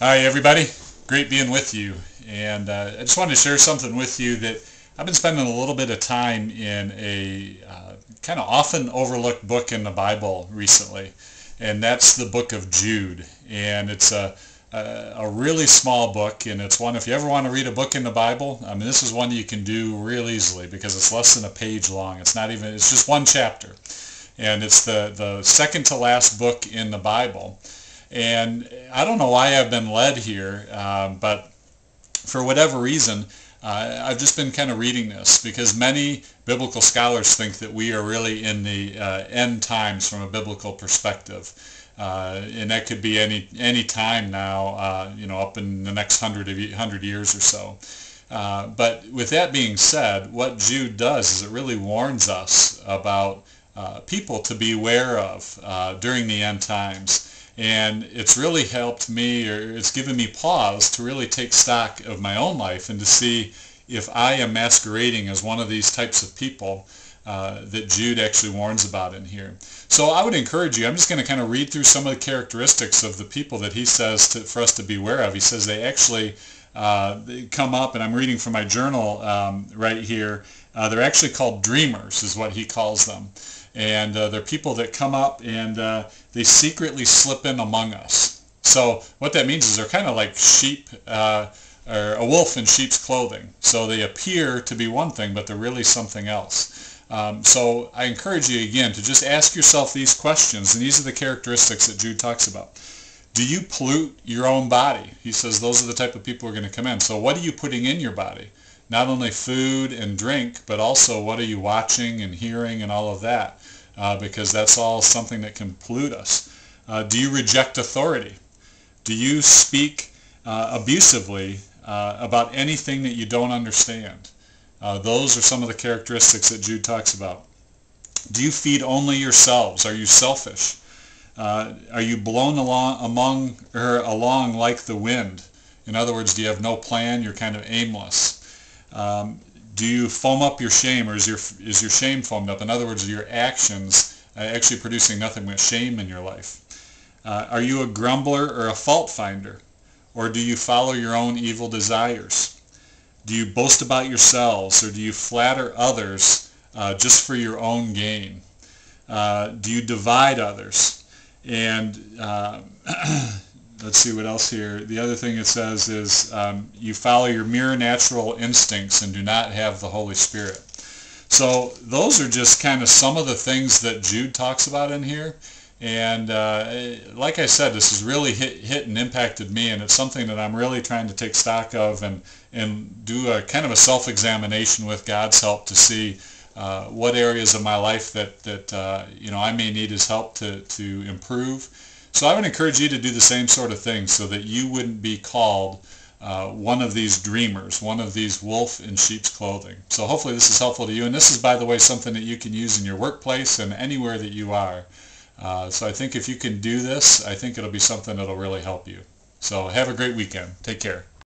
Hi everybody, great being with you. And I just wanted to share something with you that I've been spending a little bit of time in a kind of often overlooked book in the Bible recently, and that's the book of Jude. And it's a really small book, and it's one, if you ever want to read a book in the Bible, I mean, this is one you can do real easily because it's less than a page long. It's just one chapter. And it's the second to last book in the Bible. And I don't know why I've been led here, but for whatever reason, I've just been kind of reading this because many biblical scholars think that we are really in the end times from a biblical perspective. And that could be any time now, up in the next 100 years or so. But with that being said, what Jude does is it really warns us about people to be aware of during the end times. And it's really helped me, or it's given me pause to really take stock of my own life and to see if I am masquerading as one of these types of people that Jude actually warns about in here. So I would encourage you, I'm just going to kind of read through some of the characteristics of the people that he says for us to be aware of. He says they actually they come up, and I'm reading from my journal right here, they're actually called dreamers is what he calls them. And they're people that come up and they secretly slip in among us. So what that means is they're kind of like sheep, or a wolf in sheep's clothing. So they appear to be one thing, but they're really something else. So I encourage you again to just ask yourself these questions, and these are the characteristics that Jude talks about. Do you pollute your own body? He says those are the type of people who are going to come in. So what are you putting in your body? Not only food and drink, but also what are you watching and hearing and all of that, because that's all something that can pollute us. Do you reject authority? Do you speak abusively about anything that you don't understand? Those are some of the characteristics that Jude talks about. Do you feed only yourselves? Are you selfish? Are you blown along like the wind? In other words, do you have no plan? You're kind of aimless. Do you foam up your shame, or is your shame foamed up? In other words, are your actions actually producing nothing but shame in your life? Are you a grumbler or a fault finder? Or do you follow your own evil desires? Do you boast about yourselves, or do you flatter others just for your own gain? Do you divide others? And let's see what else here. The other thing it says is you follow your mere natural instincts and do not have the Holy Spirit. So those are just kind of some of the things that Jude talks about in here. And like I said, this has really hit and impacted me, and it's something that I'm really trying to take stock of and do a kind of a self-examination with God's help to see what areas of my life that I may need his help to improve. So I would encourage you to do the same sort of thing so that you wouldn't be called one of these dreamers, one of these wolf in sheep's clothing. So hopefully this is helpful to you. And this is, by the way, something that you can use in your workplace and anywhere that you are. So I think if you can do this, I think it'll be something that'll really help you. So have a great weekend. Take care.